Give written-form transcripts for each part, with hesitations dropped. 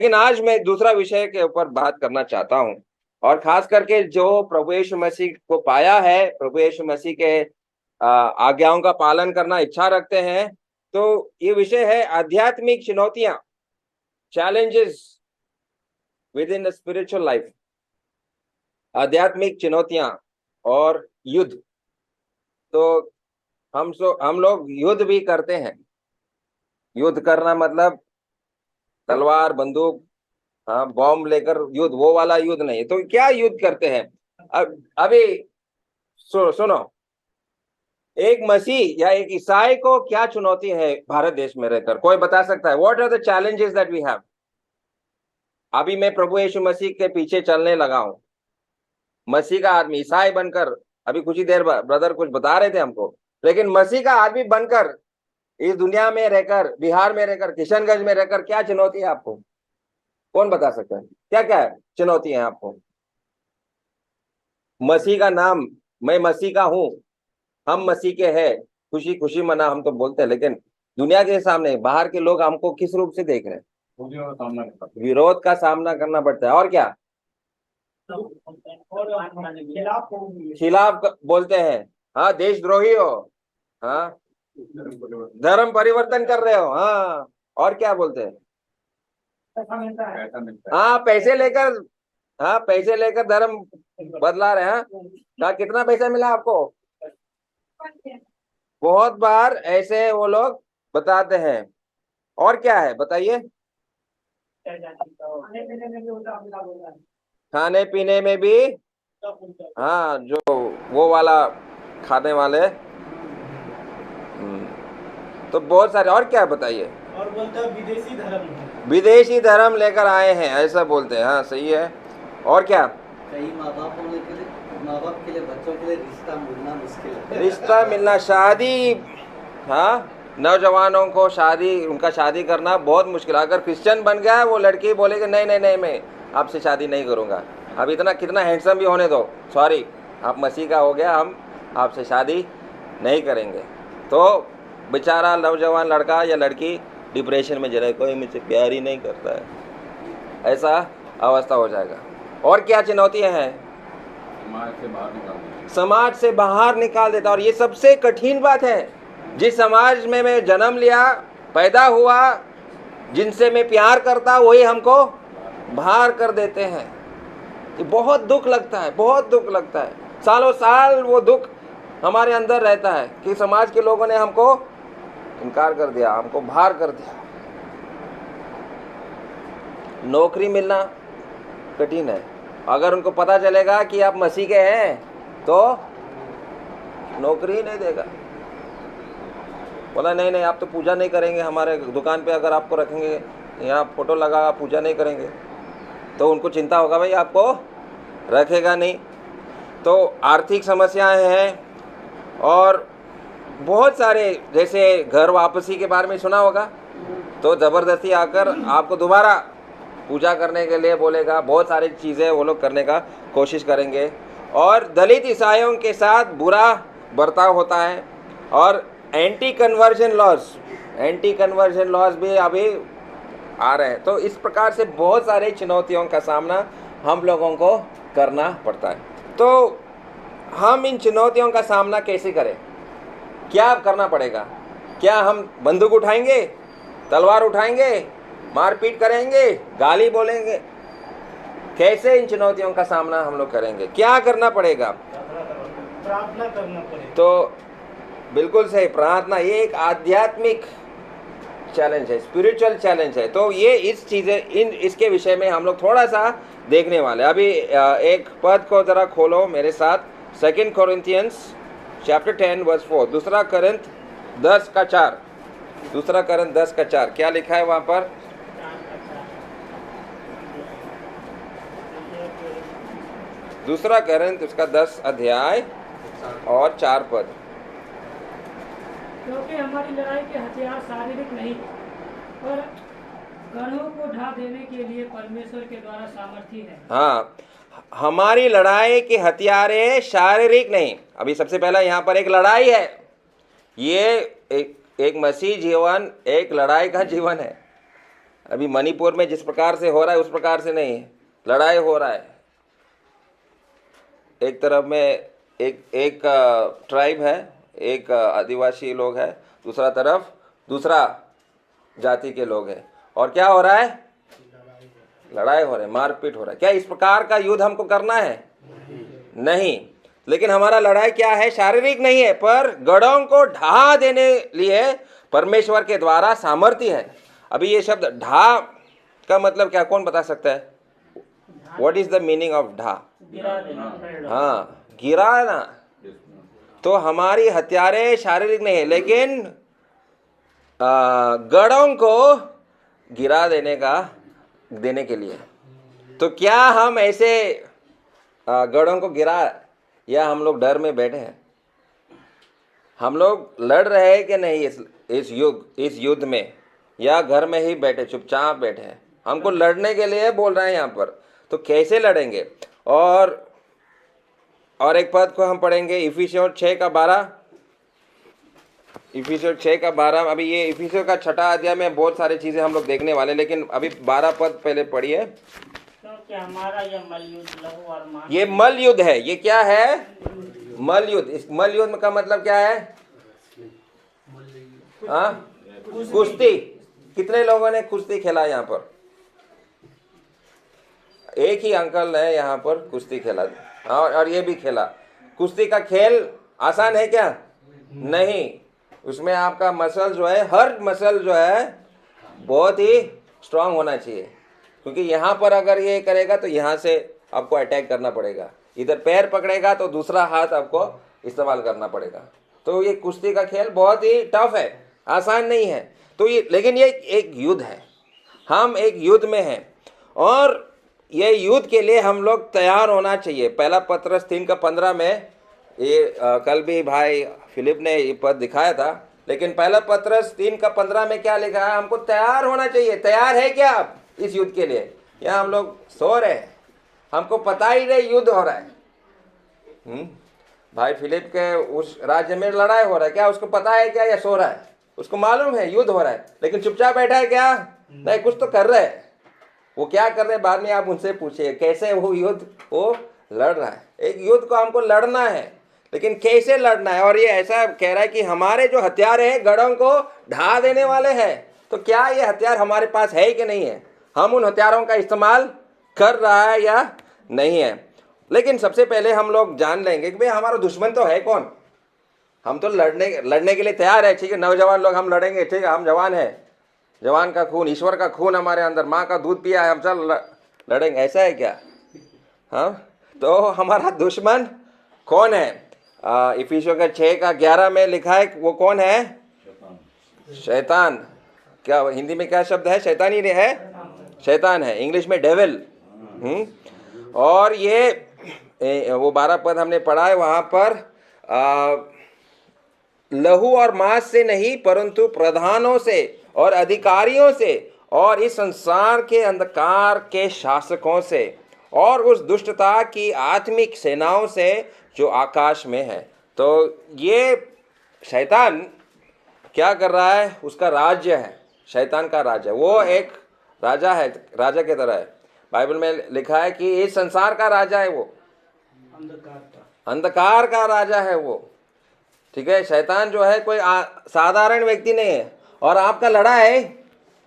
लेकिन आज मैं दूसरा विषय के ऊपर बात करना चाहता हूं, और खास करके जो प्रभु यीशु मसीह को पाया है, प्रभु यीशु मसीह के आज्ञाओं का पालन करना इच्छा रखते हैं, तो ये विषय है आध्यात्मिक चुनौतियां, challenges with in the spiritual life. आध्यात्मिक चुनौतियां और युद्ध। तो हम लोग युद्ध भी करते हैं। युद्ध करना मतलब तलवार बंदूक, हाँ, बॉम्ब लेकर युद्ध, वो वाला युद्ध नहीं। तो क्या युद्ध करते हैं? अब अभी सुनो, एक मसीह या एक ईसाई को क्या चुनौती है भारत देश में रहकर? कोई बता सकता है? What are the challenges that we have? अभी मैं प्रभु यीशु मसीह के पीछे चलने लगा हूं, मसीह का आदमी ईसाई बनकर। अभी कुछ ही देर ब्रदर कुछ बता रहे थे हमको, लेकिन मसीह का आदमी बनकर इस दुनिया में रहकर, बिहार में रहकर, किशनगंज में रहकर, क्या चुनौती है आपको? कौन बता सकता है? क्या क्या है चुनौती है आपको? मसीह का नाम, मैं मसीह का हूं, हम मसीह के हैं, खुशी खुशी मना, हम तो बोलते हैं, लेकिन दुनिया के सामने बाहर के लोग हमको किस रूप से देख रहे हैं? विरोध का सामना करना पड़ता है। और क्या? खिलाफ बोलते हैं, हाँ, देशद्रोही हो, हाँ, धर्म परिवर्तन कर रहे हो, हाँ, और क्या बोलते हैं? हाँ, पैसे लेकर, हाँ, पैसे लेकर धर्म बदला रहे हैं। कहा कितना पैसा मिला आपको? बहुत बार ऐसे वो लोग बताते हैं। और क्या है बताइए? खाने पीने में भी, हाँ, जो वो वाला खाने वाले, तो बहुत सारे। और क्या बताइए? और बोलता है विदेशी धर्म, विदेशी धर्म लेकर आए हैं, ऐसा बोलते हैं। हाँ, सही है। और क्या? कई माँ बाप के लिए बच्चों के लिए रिश्ता मिलना मुश्किल है। रिश्ता मिलना, शादी, हाँ, नौजवानों को शादी, उनका शादी करना बहुत मुश्किल। अगर क्रिश्चियन बन गया वो लड़की बोलेगी नहीं नहीं नहीं, मैं आपसे शादी नहीं करूंगा। अब इतना कितना हैंडसम भी होने दो, सॉरी, आप मसीह का हो गया, हम आपसे शादी नहीं करेंगे। तो बेचारा नौजवान लड़का या लड़की डिप्रेशन में जरा, कोई मुझसे प्यार ही नहीं करता है, ऐसा अवस्था हो जाएगा। और क्या चुनौतियां हैं? समाज से बाहर निकाल देता। और ये सबसे कठिन बात है। जिस समाज में मैं जन्म लिया, पैदा हुआ, जिनसे मैं प्यार करता, वही हमको बाहर कर देते हैं। ये बहुत दुख लगता है, बहुत दुख लगता है। सालों साल वो दुख हमारे अंदर रहता है कि समाज के लोगों ने हमको इनकार कर दिया, हमको बाहर कर दिया। नौकरी मिलना कठिन है। अगर उनको पता चलेगा कि आप मसीह के हैं तो नौकरी ही नहीं देगा। बोला नहीं नहीं, आप तो पूजा नहीं करेंगे, हमारे दुकान पे अगर आपको रखेंगे, यहाँ फोटो लगा, पूजा नहीं करेंगे, तो उनको चिंता होगा भाई आपको रखेगा नहीं। तो आर्थिक समस्याएं हैं, और बहुत सारे, जैसे घर वापसी के बारे में सुना होगा, तो ज़बरदस्ती आकर आपको दोबारा पूजा करने के लिए बोलेगा। बहुत सारी चीज़ें वो लोग करने का कोशिश करेंगे। और दलित ईसाइयों के साथ बुरा बर्ताव होता है। और एंटी कन्वर्जन लॉज भी अभी आ रहे हैं। तो इस प्रकार से बहुत सारी चुनौतियों का सामना हम लोगों को करना पड़ता है। तो हम इन चुनौतियों का सामना कैसे करें? क्या करना पड़ेगा? क्या हम बंदूक उठाएंगे, तलवार उठाएंगे, मारपीट करेंगे, गाली बोलेंगे? कैसे इन चुनौतियों का सामना हम लोग करेंगे? क्या करना पड़ेगा? प्रार्थना करना पड़ेगा। तो बिल्कुल सही, प्रार्थना। ये एक आध्यात्मिक चैलेंज है, स्पिरिचुअल चैलेंज है। तो ये इस चीज़ें, इसके विषय में हम लोग थोड़ा सा देखने वाले। अभी एक पद को ज़रा खोलो मेरे साथ, 2 Corinthians chapter 10 verse 4, दूसरा करंथ 10 का 4, दूसरा करंथ 10 का 4, क्या लिखा है वहाँ पर? दूसरा करंथ उसका 10 अध्याय और 4 पद। क्योंकि हमारी लड़ाई के हथियार शारीरिक नहीं, पर गढ़ों को ढा देने के लिए परमेश्वर के द्वारा सामर्थी है। हाँ, हमारी लड़ाई के हथियार शारीरिक नहीं। अभी सबसे पहला यहाँ पर एक लड़ाई है। ये एक मसीह जीवन एक लड़ाई का जीवन है। अभी मणिपुर में जिस प्रकार से हो रहा है उस प्रकार से नहीं है, लड़ाई हो रहा है। एक तरफ में एक ट्राइब है, एक आदिवासी लोग है, दूसरा तरफ दूसरा जाति के लोग हैं, और क्या हो रहा है? लड़ाई हो रही है, मारपीट हो रहा है। क्या इस प्रकार का युद्ध हमको करना है? नहीं। लेकिन हमारा लड़ाई क्या है? शारीरिक नहीं है, पर गढ़ों को ढा देने लिए परमेश्वर के द्वारा सामर्थ्य है। अभी ये शब्द ढा का मतलब क्या, कौन बता सकता है? What is the meaning of ढा? हाँ, गिराना। तो हमारी हथियारे शारीरिक नहीं है, लेकिन गढ़ों को गिरा देने के लिए। तो क्या हम ऐसे गढ़ों को गिरा, या हम लोग डर में बैठे हैं? हम लोग लड़ रहे हैं कि नहीं इस युद्ध में, या घर में ही बैठे चुपचाप बैठे हैं? हमको लड़ने के लिए बोल रहे हैं यहाँ पर, तो कैसे लड़ेंगे? और एक पद को हम पढ़ेंगे, इफिसियों 6:12। इफिसियों 6:12। अभी ये इफिसियों का 6ठा अध्याय में बहुत सारी चीजें हम लोग देखने वाले, लेकिन अभी 12 पद पहले पढ़िए। क्योंकि हमारा यह मलयुद्ध लहू और मांस, ये मल युद्ध है। ये क्या है? मल युद्ध। इस मल युद्ध का मतलब क्या है? हाँ, कुश्ती। कितने लोगों ने कुश्ती खेला यहाँ पर? एक ही अंकल है यहाँ पर कुश्ती खेला, और ये भी खेला। कुश्ती का खेल आसान है क्या? नहीं। उसमें आपका मसल जो है, हर मसल जो है बहुत ही स्ट्रांग होना चाहिए, क्योंकि यहाँ पर अगर ये करेगा तो यहाँ से आपको अटैक करना पड़ेगा, इधर पैर पकड़ेगा तो दूसरा हाथ आपको इस्तेमाल करना पड़ेगा। तो ये कुश्ती का खेल बहुत ही टफ है, आसान नहीं है। तो ये, लेकिन ये एक युद्ध है, हम एक युद्ध में हैं, और ये युद्ध के लिए हम लोग तैयार होना चाहिए। पहला पत्रस 3:15 में ये कल भी भाई फिलिप ने ये पद दिखाया था, लेकिन पहला पत्रस 3:15 में क्या लिखा है? हमको तैयार होना चाहिए। तैयार है क्या आप इस युद्ध के लिए? या हम लोग सो रहे हैं, हमको पता ही नहीं युद्ध हो रहा है। भाई फिलिप के उस राज्य में लड़ाई हो रहा है, क्या उसको पता है क्या, या सो रहा है? उसको मालूम है युद्ध हो रहा है, लेकिन चुपचाप बैठा है क्या? नहीं, कुछ तो कर रहे हैं। वो क्या कर रहे हैं बाद में आप उनसे पूछिए, कैसे वो युद्ध वो लड़ रहा है। एक युद्ध को हमको लड़ना है, लेकिन कैसे लड़ना है? और ये ऐसा कह रहा है कि हमारे जो हथियार हैं गढ़ों को ढा देने वाले हैं। तो क्या ये हथियार हमारे पास है कि नहीं है? हम उन हथियारों का इस्तेमाल कर रहा है या नहीं है? लेकिन सबसे पहले हम लोग जान लेंगे कि भाई हमारा दुश्मन तो है कौन। हम तो लड़ने के लिए तैयार है, ठीक है। नौजवान लोग हम लड़ेंगे, ठीक है, हम जवान है, जवान का खून, ईश्वर का खून हमारे अंदर, माँ का दूध पिया है, हम चल लड़ेंगे, ऐसा है क्या? हाँ, तो हमारा दुश्मन कौन है? इफिसियों के 6:11 में लिखा है, वो कौन है? शैतान। क्या हिंदी में क्या शब्द है? शैतान ही है, शैतान है, इंग्लिश में डेविल। और ये वो 12 पद हमने पढ़ा है, वहां पर लहू और मांस से नहीं, परंतु प्रधानों से और अधिकारियों से और इस संसार के अंधकार के शासकों से और उस दुष्टता की आत्मिक सेनाओं से जो आकाश में है। तो ये शैतान क्या कर रहा है? उसका राज्य है, शैतान का राज्य है। वो एक राजा है, राजा की तरह है। बाइबल में लिखा है कि इस संसार का राजा है, वो अंधकार का राजा है वो, ठीक है। शैतान जो है कोई साधारण व्यक्ति नहीं है। और आपका लड़ाई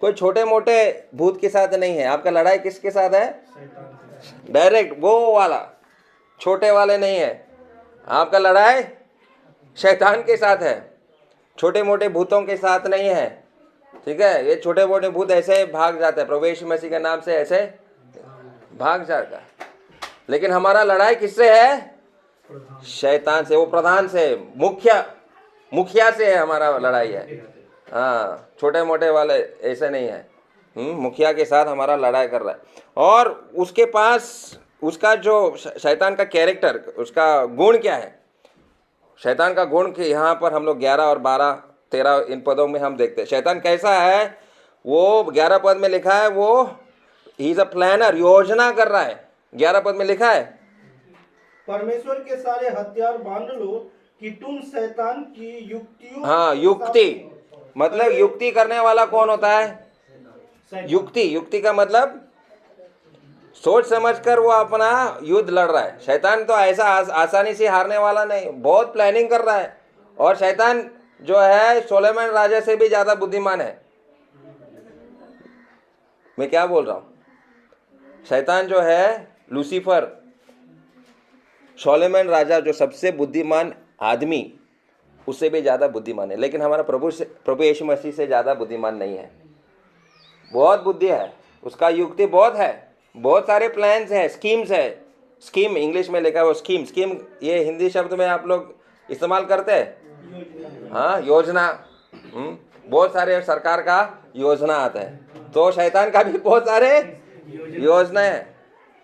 कोई छोटे मोटे भूत के साथ नहीं है, आपका लड़ाई किसके साथ है? डायरेक्ट वो वाला, छोटे वाले नहीं है। आपका लड़ाई शैतान के साथ है, छोटे मोटे भूतों के साथ नहीं है, ठीक है। ये छोटे मोटे भूत ऐसे भाग जाते हैं, प्रभु यीशु मसीह के नाम से ऐसे भाग जाता है। लेकिन हमारा लड़ाई किससे है? शैतान से, वो प्रधान से, मुखिया से है हमारा लड़ाई है। हाँ, छोटे मोटे वाले ऐसे नहीं है। मुखिया के साथ हमारा लड़ाई कर रहा है। और उसके पास उसका जो शैतान का कैरेक्टर, उसका गुण क्या है? शैतान का गुण के यहाँ पर हम लोग 11 और 12, 13 इन पदों में हम देखते हैं शैतान कैसा है। वो 11 पद में लिखा है, वो ही इज अ प्लानर, योजना कर रहा है। 11 पद में लिखा है, परमेश्वर के सारे हथियार बांध लो कि तुम शैतान की युक्तियों। हाँ, युक्ति मतलब युक्ति करने वाला कौन होता है? युक्ति का मतलब सोच समझकर वो अपना युद्ध लड़ रहा है। शैतान तो ऐसा आसानी से हारने वाला नहीं, बहुत प्लानिंग कर रहा है। और शैतान जो है सोलोमन राजा से भी ज्यादा बुद्धिमान है। मैं क्या बोल रहा हूं? शैतान जो है लूसीफर, सोलोमन राजा जो सबसे बुद्धिमान आदमी, उससे भी ज्यादा बुद्धिमान है। लेकिन हमारा प्रभु यीशु मसीह से ज्यादा बुद्धिमान नहीं है। बहुत बुद्धि है उसका, युक्ति बहुत है, बहुत सारे प्लान्स है, स्कीम्स है। स्कीम इंग्लिश में लिखा है वो स्कीम ये हिंदी शब्द में आप लोग इस्तेमाल करते हैं। हाँ, योजना। बहुत सारे सरकार का योजना आता है, तो शैतान का भी बहुत सारे योजना है,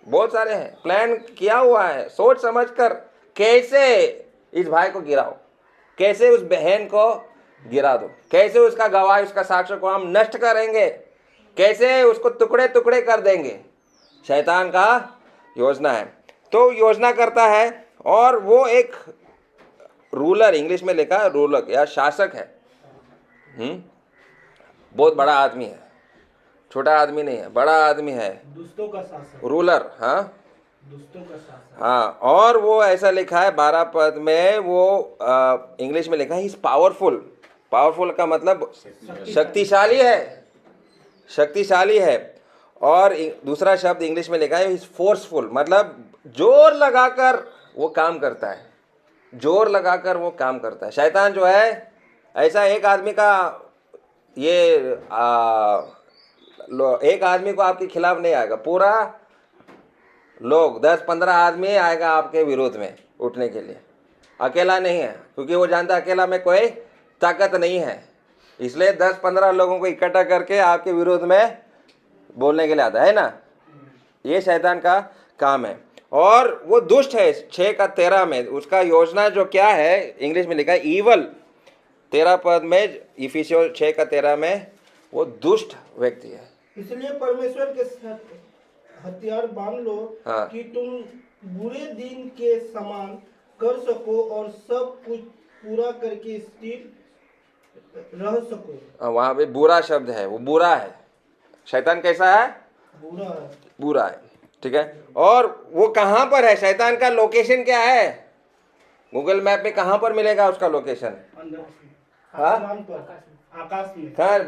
बहुत सारे हैं, प्लान किया हुआ है। सोच समझकर कैसे इस भाई को गिराओ, कैसे उस बहन को गिरा दो, कैसे उसका गवाह, उसका साक्ष्य को हम नष्ट करेंगे, कैसे उसको टुकड़े टुकड़े कर देंगे। शैतान का योजना है, तो योजना करता है। और वो एक रूलर, इंग्लिश में लिखा है रूलर या शासक है। बहुत बड़ा आदमी है, छोटा आदमी नहीं है, बड़ा आदमी है, दुष्टों का शासक, रूलर। हाँ, दुष्टों का शासक। हाँ, और वो ऐसा लिखा है 12 पद में, वो इंग्लिश में लिखा है इज पावरफुल। पावरफुल का मतलब शक्तिशाली है, शक्तिशाली है। और दूसरा शब्द इंग्लिश में लिखा है इज फोर्सफुल, मतलब जोर लगाकर वो काम करता है, जोर लगाकर वो काम करता है। शैतान जो है ऐसा एक आदमी का एक आदमी को आपके खिलाफ नहीं आएगा, पूरा लोग 10-15 आदमी आएगा आपके विरोध में उठने के लिए। अकेला नहीं है, क्योंकि वो जानता है अकेला में कोई ताकत नहीं है, इसलिए 10-15 लोगों को इकट्ठा करके आपके विरोध में बोलने के लिए आता है ना। ये शैतान का काम है। और वो दुष्ट है। 6:13 में उसका योजना जो क्या है, इंग्लिश में लिखा है ईवल। 13 पद में, इफिसियों 6:13 में, वो दुष्ट व्यक्ति है। इसलिए परमेश्वर के हथियार बांध लो, हाँ। कि तुम बुरे दिन के समान कर सको और सब कुछ पूरा करके स्थिर रह सको। वहां पे बुरा शब्द है, वो बुरा है। शैतान कैसा है? बुरा है, बुरा है, ठीक है। और वो कहां पर है? शैतान का लोकेशन क्या है? गूगल मैप में कहां पर मिलेगा उसका लोकेशन? हाँ? आसमान पर, आकाश में। कहाँ?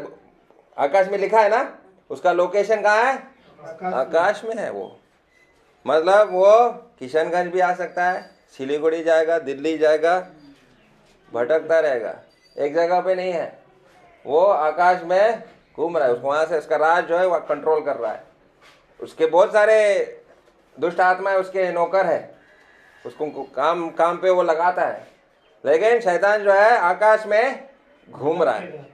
आकाश में लिखा है ना, उसका लोकेशन कहाँ है? आकाश में है वो। मतलब वो किशनगंज भी आ सकता है, सिलीगुड़ी जाएगा, दिल्ली जाएगा, भटकता रहेगा, एक जगह पे नहीं है। वो आकाश में घूम रहा है, उसको वहां से उसका राज जो है वह कंट्रोल कर रहा है। उसके बहुत सारे दुष्ट आत्माएं उसके नौकर है, उसको काम पे वो लगाता है। लेकिन शैतान जो है आकाश में घूम रहा है।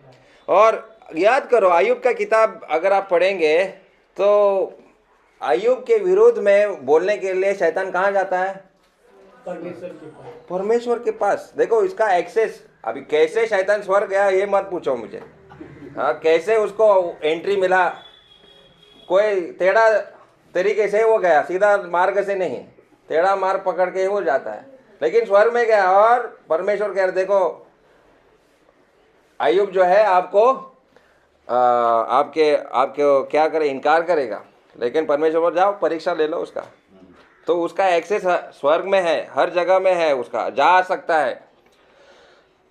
और याद करो, अय्यूब का किताब अगर आप पढ़ेंगे तो अय्यूब के विरोध में बोलने के लिए शैतान कहाँ जाता है? परमेश्वर के पास। देखो इसका एक्सेस, अभी कैसे शैतान स्वर्ग गया ये मत पूछो मुझे। हाँ, कैसे उसको एंट्री मिला? कोई टेढ़ा तरीके से वो गया, सीधा मार्ग से नहीं, टेढ़ा मार्ग पकड़ के वो जाता है। लेकिन स्वर्ग में गया और परमेश्वर कह रहे देखो अय्यूब जो है आपको आपके क्या करे, इनकार करेगा, लेकिन परमेश्वर पर जाओ, परीक्षा ले लो उसका। तो उसका एक्सेस स्वर्ग में है, हर जगह में है, उसका जा सकता है।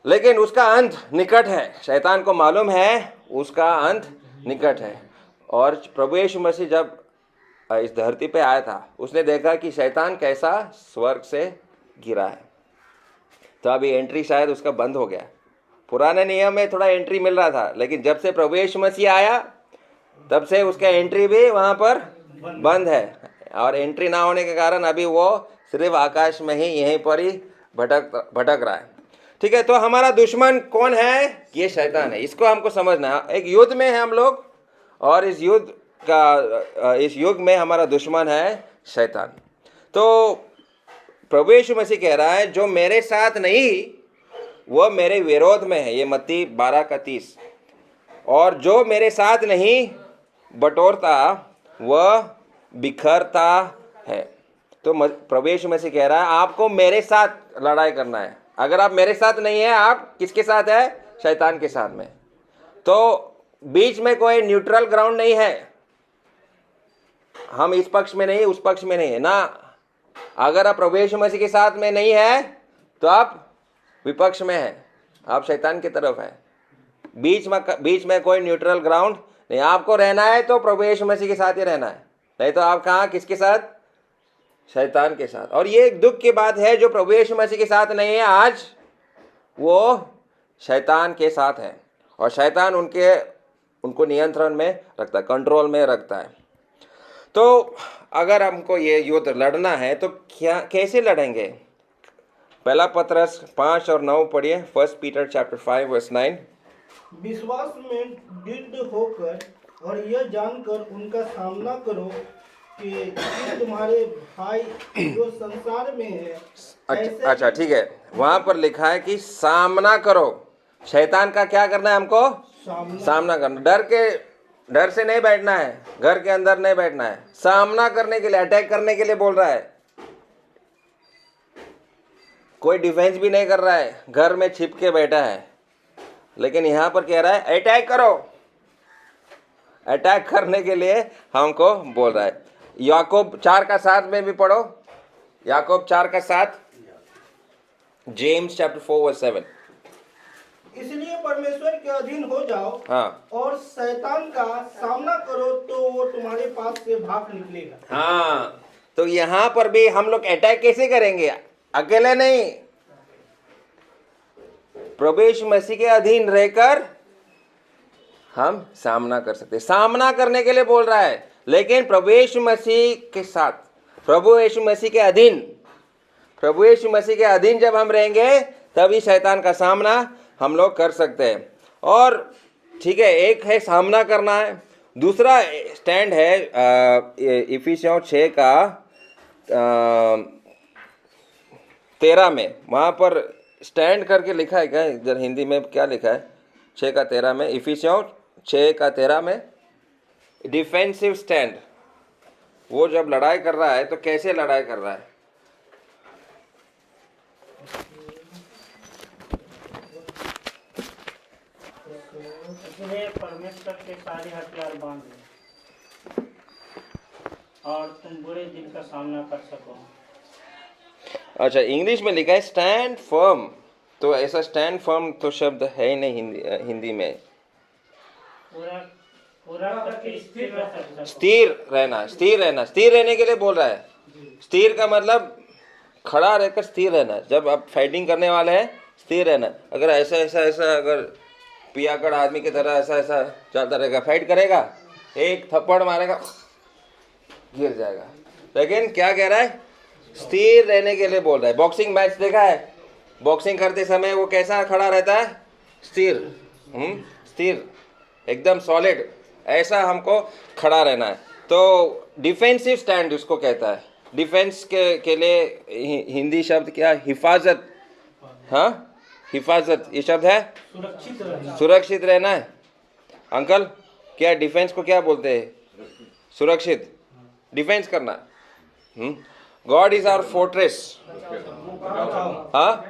लेकिन उसका अंत निकट है। शैतान को मालूम है उसका अंत निकट है। और प्रभु यीशु मसीह जब इस धरती पे आया था, उसने देखा कि शैतान कैसा स्वर्ग से गिरा है। तो अभी एंट्री शायद उसका बंद हो गया। पुराने नियम में थोड़ा एंट्री मिल रहा था, लेकिन जब से प्रभु यीशु मसीह आया तब से उसका एंट्री भी वहाँ पर बंद है। और एंट्री ना होने के कारण अभी वो सिर्फ आकाश में ही यहीं पर ही भटक रहा है। ठीक है, तो हमारा दुश्मन कौन है? ये शैतान है। इसको हमको समझना है। एक युद्ध में है हम लोग, और इस युग में हमारा दुश्मन है शैतान। तो प्रभु यीशु मसीह कह रहा है जो मेरे साथ नहीं वो मेरे विरोध में है। ये मत्ती 12:30। और जो मेरे साथ नहीं बटोरता वह बिखरता है। तो प्रभु यीशु मसीह कह रहा है आपको मेरे साथ लड़ाई करना है। अगर आप मेरे साथ नहीं है, आप किसके साथ है? शैतान के साथ में। तो बीच में कोई न्यूट्रल ग्राउंड नहीं है। हम इस पक्ष में नहीं, उस पक्ष में नहीं है ना। अगर आप प्रभु यीशु मसीह के साथ में नहीं है तो आप विपक्ष में है, आप शैतान की तरफ है। बीच में कोई न्यूट्रल ग्राउंड नहीं। आपको रहना है तो प्रभु यीशु मसीह के साथ ही रहना है, नहीं तो आप कहाँ, किसके साथ? शैतान के साथ। और ये एक दुख की बात है, जो प्रभु यीशु मसीह के साथ नहीं है आज, वो शैतान के साथ है। और शैतान उनको नियंत्रण में रखता है, कंट्रोल में रखता है। तो अगर हमको ये युद्ध लड़ना है तो कैसे लड़ेंगे? पहला पत्रस 5 और 9 पढ़िए। 1 Peter chapter 5 verse 9। विश्वास में दृढ़ होकर और यह जानकर उनका सामना करो कि तुम्हारे भाई जो संसार में है। अच्छा ठीक है, वहां पर लिखा है कि सामना करो। शैतान का क्या करना है? हमको सामना करना। डर से नहीं बैठना है, घर के अंदर नहीं बैठना है, सामना करने के लिए, अटैक करने के लिए बोल रहा है। कोई डिफेंस भी नहीं कर रहा है, घर में छिप के बैठा है, लेकिन यहां पर कह रहा है अटैक करो। अटैक करने के लिए हमको बोल रहा है। याकूब 4:7 में भी पढ़ो। याकूब 4:7, जेम्स चैप्टर 4 verse 7। इसलिए परमेश्वर के अधीन हो जाओ। हाँ, और शैतान का सामना करो तो वो तुम्हारे पास से भाग निकलेगा। हाँ, तो यहां पर भी हम लोग अटैक कैसे करेंगे? अकेले नहीं, प्रभु यीशु मसीह के अधीन रहकर हम सामना कर सकते। सामना करने के लिए बोल रहा है, लेकिन प्रभु यीशु मसीह के साथ, प्रभु यीशु मसीह के अधीन, प्रभु यीशु मसीह के अधीन जब हम रहेंगे तभी शैतान का सामना हम लोग कर सकते हैं। और ठीक है, एक है सामना करना है, दूसरा स्टैंड है इफिसियों 6:13 में। वहाँ पर स्टैंड करके लिखा है क्या? इधर हिंदी में क्या लिखा है? 6:13 में, इफिसियों 6:13 में डिफेंसिव स्टैंड। वो जब लड़ाई कर रहा है तो कैसे लड़ाई कर रहा है? इसलिए परमेश्वर के सारे हथियार बांध लो और तुम बुरे दिन का सामना कर सको। अच्छा, इंग्लिश में लिखा है स्टैंड फर्म। तो ऐसा स्टैंड फर्म तो शब्द है ही नहीं हिंदी में। पूरा करके स्थिर रह सकते। स्थिर रहना, स्थिर रहना, स्थिर रहने के लिए बोल रहा है। स्थिर का मतलब खड़ा रहकर स्थिर रहना। जब आप फाइटिंग करने वाले हैं, स्थिर रहना। अगर ऐसा ऐसा ऐसा अगर पियाकड़ आदमी की तरह ऐसा ऐसा चलता रहेगा, फाइट करेगा, एक थप्पड़ मारेगा, गिर जाएगा। लेकिन क्या कह रहा है? स्थिर रहने के लिए बोल रहा है। बॉक्सिंग मैच देखा है? बॉक्सिंग करते समय वो कैसा खड़ा रहता है? स्थिर, स्थिर, एकदम सॉलिड। ऐसा हमको खड़ा रहना है। तो डिफेंसिव स्टैंड उसको कहता है। डिफेंस के लिए हिंदी शब्द क्या? हिफाजत। हाँ, हिफाजत ये शब्द है। सुरक्षित रहना है। अंकल, क्या डिफेंस को क्या बोलते हैं? सुरक्षित, डिफेंस करना। God is our fortress. हाँ,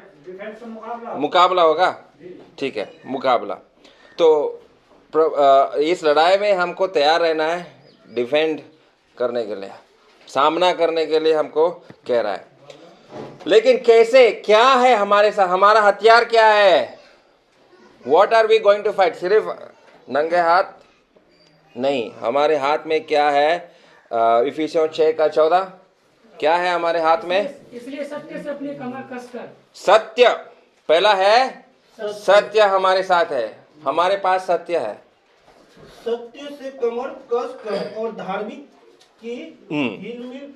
मुकाबला होगा, ठीक है, मुकाबला। तो इस लड़ाई में हमको तैयार रहना है, डिफेंड करने के लिए, सामना करने के लिए हमको कह रहा है। लेकिन कैसे, क्या है हमारे साथ? हमारा हथियार क्या है? What are we going to fight? सिर्फ नंगे हाथ नहीं, हमारे हाथ में क्या है? इफिसियों 6:14 क्या है हमारे हाथ में? इसलिए सत्य से अपनी कमर कसकर। सत्य पहला है। सत्य हमारे साथ है, हमारे पास सत्य है। सत्य से कमर कस कर और धार्मिक की हिलमिल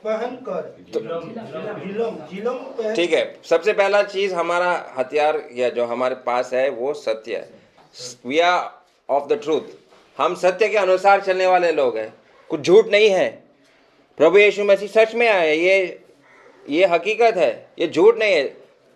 पहन कर, झिलम पहन। ठीक है, सबसे पहला चीज हमारा हथियार या जो हमारे पास है वो सत्य है। We are of the truth. हम सत्य के अनुसार चलने वाले लोग हैं, कुछ झूठ नहीं है। प्रभु यीशु मसीह सच में आए, ये हकीकत है, ये झूठ नहीं है।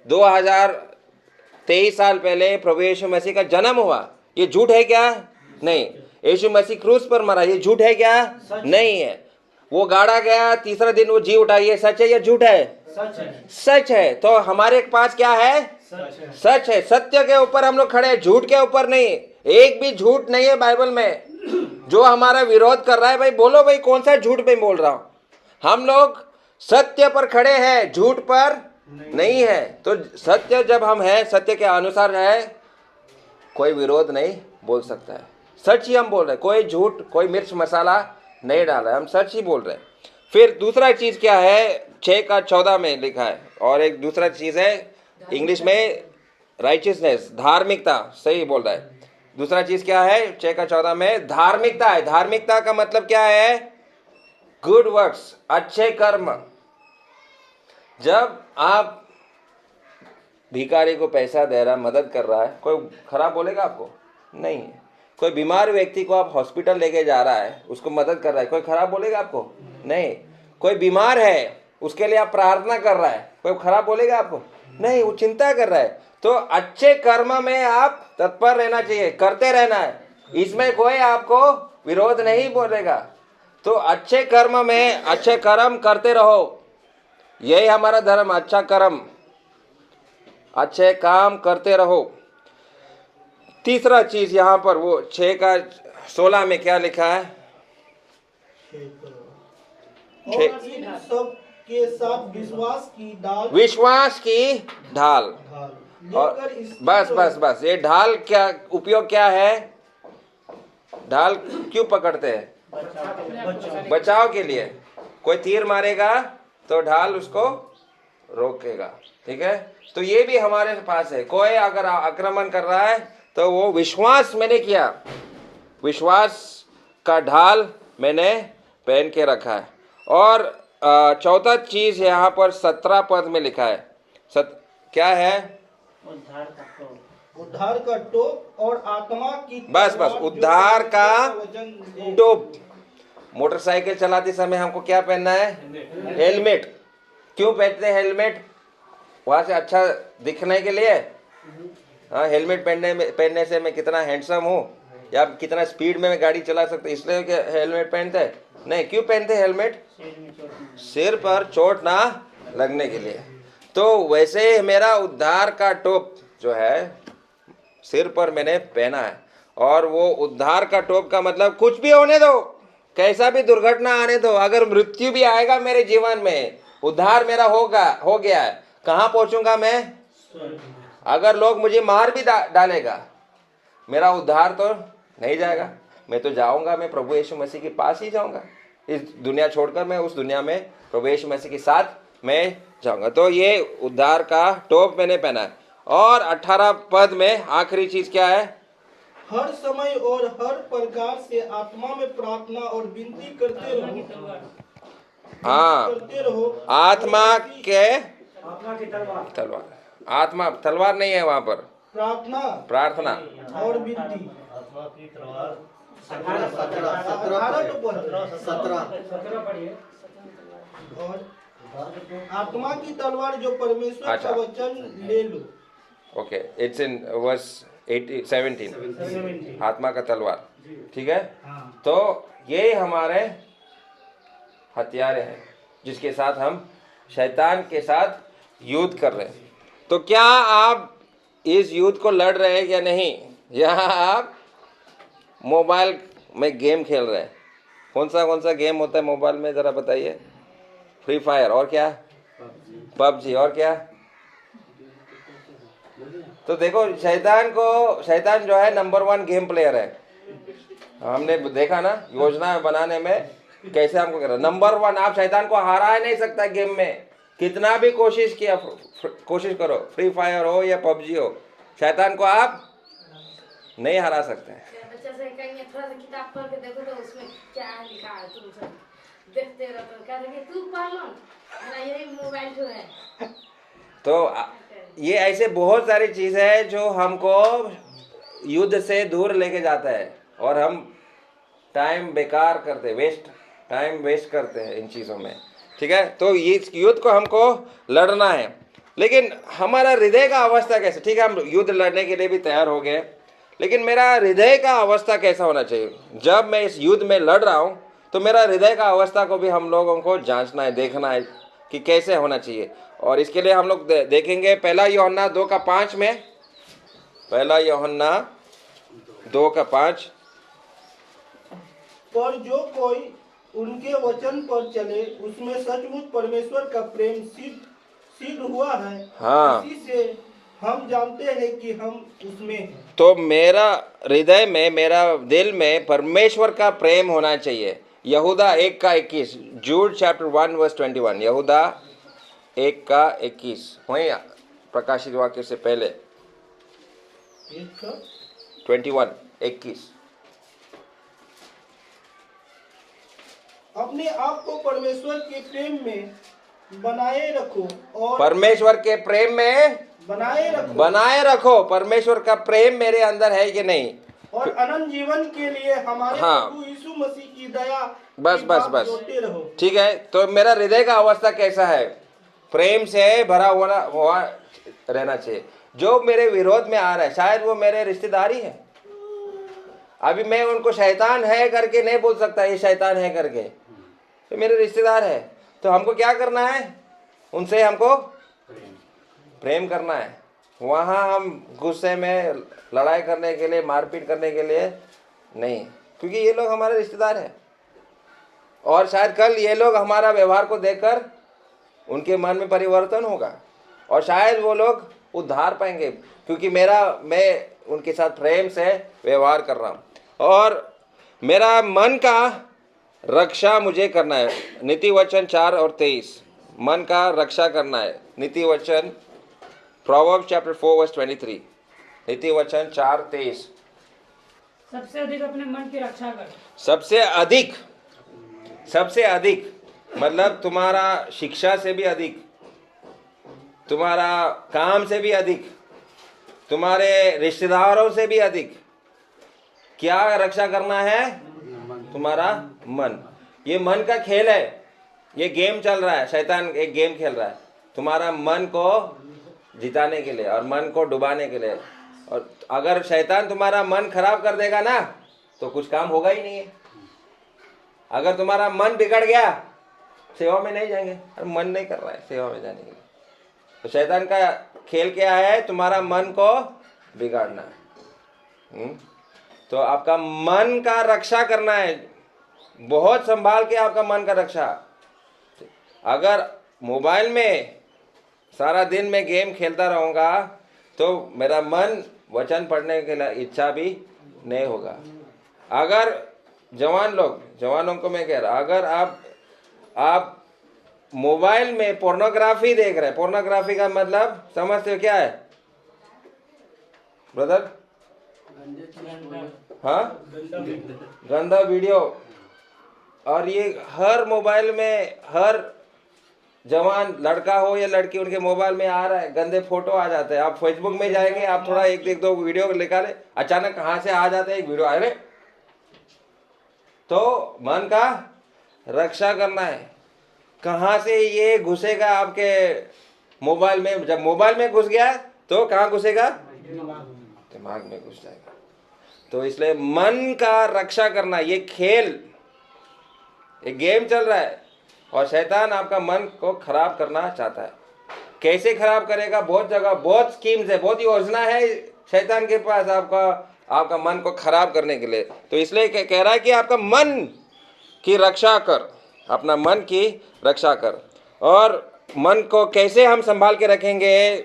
2023 साल पहले प्रभु यीशु मसीह का जन्म हुआ, ये झूठ है क्या? नहीं। यीशु मसीह क्रूस पर मरा, ये झूठ है क्या? नहीं है। वो गाड़ा गया, तीसरा दिन वो जी उठा, ये सच है या झूठ है? सच है। सच है। तो हमारे पास क्या है? सच है। सत्य के ऊपर हम लोग खड़े हैं, झूठ के ऊपर नहीं। एक भी झूठ नहीं है बाइबल में जो हमारा विरोध कर रहा है। भाई बोलो भाई, कौन सा झूठ पे बोल रहा हूं? हम लोग सत्य पर खड़े हैं, झूठ पर नहीं है। तो सत्य जब हम हैं, सत्य के अनुसार है, कोई विरोध नहीं बोल सकता है। सच ही हम बोल रहे हैं, कोई झूठ, कोई मिर्च मसाला नहीं डाल रहे, हम सच ही बोल रहे हैं। फिर दूसरा चीज क्या है, 6:14 में लिखा है। और एक दूसरा चीज है इंग्लिश में राइचियसनेस, धार्मिकता, सही बोल रहा है। दूसरा चीज क्या है 6:14 में? धार्मिकता है। धार्मिकता का मतलब क्या है? गुड वर्क्स, अच्छे कर्म। जब आप भिखारी को पैसा दे रहा, मदद कर रहा है, कोई खराब बोलेगा आपको? नहीं। कोई बीमार व्यक्ति को आप हॉस्पिटल लेके जा रहा है, उसको मदद कर रहा है, कोई खराब बोलेगा आपको? नहीं। कोई बीमार है, उसके लिए आप प्रार्थना कर रहा है, कोई खराब बोलेगा आपको? नहीं, वो चिंता कर रहा है। तो अच्छे कर्म में आप तत्पर रहना चाहिए, करते रहना है, इसमें कोई आपको विरोध नहीं बोलेगा। तो अच्छे कर्म में अच्छे कर्म करते रहो, यही हमारा धर्म, अच्छा कर्म, अच्छे काम करते रहो। तीसरा चीज यहाँ पर वो 6:16 में क्या लिखा है? और इन सब के साथ विश्वास की ढाल, विश्वास की ढाल। और लेकर इसकी बस ये ढाल क्या उपयोग क्या है? ढाल क्यों पकड़ते हैं? बचाव के लिए। कोई तीर मारेगा तो ढाल उसको रोकेगा, ठीक है? तो ये भी हमारे पास है। कोई अगर आक्रमण कर रहा है तो वो विश्वास मैंने किया, विश्वास का ढाल मैंने पहन के रखा है। और चौथा चीज यहाँ पर 17 पद में लिखा है। क्या है? उद्धार का टोप और आत्मा की बस तलवार, उद्धार जो का वचन दे। टोप। मोटरसाइकिल चलाते समय हमको क्या पहनना है? हेलमेट। क्यों पहनते हैं हेलमेट? वहां से अच्छा दिखने के लिए। हाँ, हेलमेट पहनने से मैं कितना हैंडसम हूँ या कितना स्पीड में मैं गाड़ी चला सकता, इसलिए हेलमेट पहनते हैं? नहीं। क्यों पहनते हैं हेलमेट? सिर पर चोट ना लगने के लिए। तो वैसे मेरा उद्धार का टोप जो है सिर पर मैंने पहना है। और वो उद्धार का टोप का मतलब कुछ भी होने दो, कैसा भी दुर्घटना आने दो, अगर मृत्यु भी आएगा मेरे जीवन में, उद्धार मेरा हो गया है। कहाँ पहुंचूंगा मैं? अगर लोग मुझे मार भी डालेगा, मेरा उद्धार तो नहीं जाएगा। मैं तो जाऊंगा, मैं प्रभु यीशु मसीह के पास ही जाऊंगा। इस दुनिया छोड़कर मैं उस दुनिया में प्रभु यीशु मसीह के साथ मैं जाऊंगा। तो ये उद्धार का टोप मैंने पहना है। और 18 पद में आखिरी चीज क्या है? हर समय और हर प्रकार से आत्मा में प्रार्थना और विनती करते रहो। हाँ, करते रहो। आत्मा के आत्मा की तलवार। तलवार। आत्मा तलवार नहीं है वहां पर, प्रार्थना और विनती। 17 पढ़िए। और आत्मा की तलवार जो परमेश्वर अच्छा। का वचन ले लो। Okay, it's in verse 17। आत्मा का तलवार, ठीक है? तो ये हमारे हथियार हैं जिसके साथ हम शैतान के साथ युद्ध कर रहे हैं। तो क्या आप इस युद्ध को लड़ रहे हैं या नहीं? या आप मोबाइल में गेम खेल रहे हैं? कौन सा गेम होता है मोबाइल में, ज़रा बताइए? फ्री फायर, और क्या? पबजी, और क्या? तो देखो, शैतान जो है नंबर 1 गेम प्लेयर है। हमने देखा ना योजना बनाने में कैसे हमको कर रहा है। नंबर 1, आप शैतान को हरा ही नहीं सकता गेम में, कितना भी कोशिश करो। फ्री फायर हो या पबजी हो, शैतान को आप नहीं हरा सकते हैं। बच्चा से कहेंगे थोड़ा सा किताब पढ़ के देखो तो उसमें क्या लिखा है, तुम सब देखते रहो तो कहेंगे तू पढ़ लो, मेरा यही मोबाइल जो है। तो ये ऐसे बहुत सारी चीज़ है जो हमको युद्ध से दूर लेके जाता है और हम टाइम बेकार करते, टाइम वेस्ट करते हैं इन चीज़ों में, ठीक है? तो इस युद्ध को हमको लड़ना है, लेकिन हमारा हृदय का अवस्था कैसे? ठीक है, हम युद्ध लड़ने के लिए भी तैयार हो गए, लेकिन मेरा हृदय का अवस्था कैसा होना चाहिए? जब मैं इस युद्ध में लड़ रहा हूँ तो मेरा हृदय का अवस्था को भी हम लोगों को जांचना है, देखना है कि कैसे होना चाहिए। और इसके लिए हम लोग देखेंगे 1 यूहन्ना 2:5 में। 1 यूहन्ना 2:5। पर जो कोई उनके वचन पर चले उसमें सचमुच परमेश्वर का प्रेम सिद्ध हुआ है। हाँ। इसी से हम जानते हैं कि हम उसमें हैं। तो मेरा हृदय में, मेरा दिल में परमेश्वर का प्रेम होना चाहिए। यहूदा 1:21, जूड चैप्टर 1 वर्स 21, यहूदा 1:21, वहीं प्रकाशित वाक्य से पहले 21:21। अपने आप को परमेश्वर के प्रेम में बनाए रखो और परमेश्वर के प्रेम में बनाए रखो। परमेश्वर का प्रेम मेरे अंदर है कि नहीं? और अनंत जीवन के लिए हमारे हाँ। प्रभु यीशु मसीह की दया बस की बस बात बस जोड़ते रहो। ठीक है। तो मेरा हृदय का अवस्था कैसा है? प्रेम से भरा हुआ रहना चाहिए। जो मेरे विरोध में आ रहा है, शायद वो मेरे रिश्तेदारी है। अभी मैं उनको शैतान है करके नहीं बोल सकता, ये शैतान है करके, तो मेरे रिश्तेदार है। तो हमको क्या करना है? उनसे हमको प्रेम करना है। वहाँ हम गुस्से में लड़ाई करने के लिए, मारपीट करने के लिए नहीं, क्योंकि ये लोग हमारे रिश्तेदार हैं। और शायद कल ये लोग हमारा व्यवहार को देखकर उनके मन में परिवर्तन होगा और शायद वो लोग उद्धार पाएंगे, क्योंकि मैं उनके साथ प्रेम से व्यवहार कर रहा हूँ। और मेरा मन का रक्षा मुझे करना है। नीति वचन 4:23, मन का रक्षा करना है। नीति वचन प्रोवर्ब्स चैप्टर 4 वर्स 23, नीति वचन 4:23। सबसे अधिक अपने मन की रक्षा कर। सबसे अधिक मतलब तुम्हारा शिक्षा से भी अधिक, तुम्हारा काम से भी अधिक, तुम्हारे रिश्तेदारों से भी अधिक क्या रक्षा करना है? तुम्हारा मन। ये मन का खेल है, ये गेम चल रहा है। शैतान एक गेम खेल रहा है तुम्हारा मन को जिताने के लिए और मन को डुबाने के लिए। और अगर शैतान तुम्हारा मन खराब कर देगा ना, तो कुछ काम होगा ही नहीं है। अगर तुम्हारा मन बिगड़ गया, सेवा में नहीं जाएंगे। अरे मन नहीं कर रहा है सेवा में जाने के लिए। तो शैतान का खेल क्या है? तुम्हारा मन को बिगाड़ना है। तो आपका मन का रक्षा करना है, बहुत संभाल के आपका मन का रक्षा। अगर मोबाइल में सारा दिन में गेम खेलता रहूँगा तो मेरा मन वचन पढ़ने के लिए इच्छा भी नहीं होगा। अगर जवानों को मैं कह रहा, अगर आप मोबाइल में पोर्नोग्राफी देख रहे हैं, पोर्नोग्राफी का मतलब समझते हो क्या है ब्रदर? हाँ, गंदा वीडियो। और ये हर मोबाइल में, हर जवान लड़का हो या लड़की, उनके मोबाइल में आ रहा है, गंदे फोटो आ जाते हैं। आप फेसबुक में जाएंगे, आप थोड़ा एक दो वीडियो निकाले, अचानक कहाँ से आ जाते हैं एक वीडियो, अरे। तो मन का रक्षा करना है। कहाँ से ये घुसेगा आपके मोबाइल में? जब मोबाइल में घुस गया तो कहाँ घुसेगा? दिमाग में घुस जाएगा। तो इसलिए मन का रक्षा करना, ये खेल, एक गेम चल रहा है और शैतान आपका मन को खराब करना चाहता है। कैसे खराब करेगा? बहुत जगह, बहुत स्कीम्स है, बहुत योजना है शैतान के पास आपका मन को खराब करने के लिए। तो इसलिए कह रहा है कि आपका मन की रक्षा कर, अपना मन की रक्षा कर। और मन को कैसे हम संभाल के रखेंगे?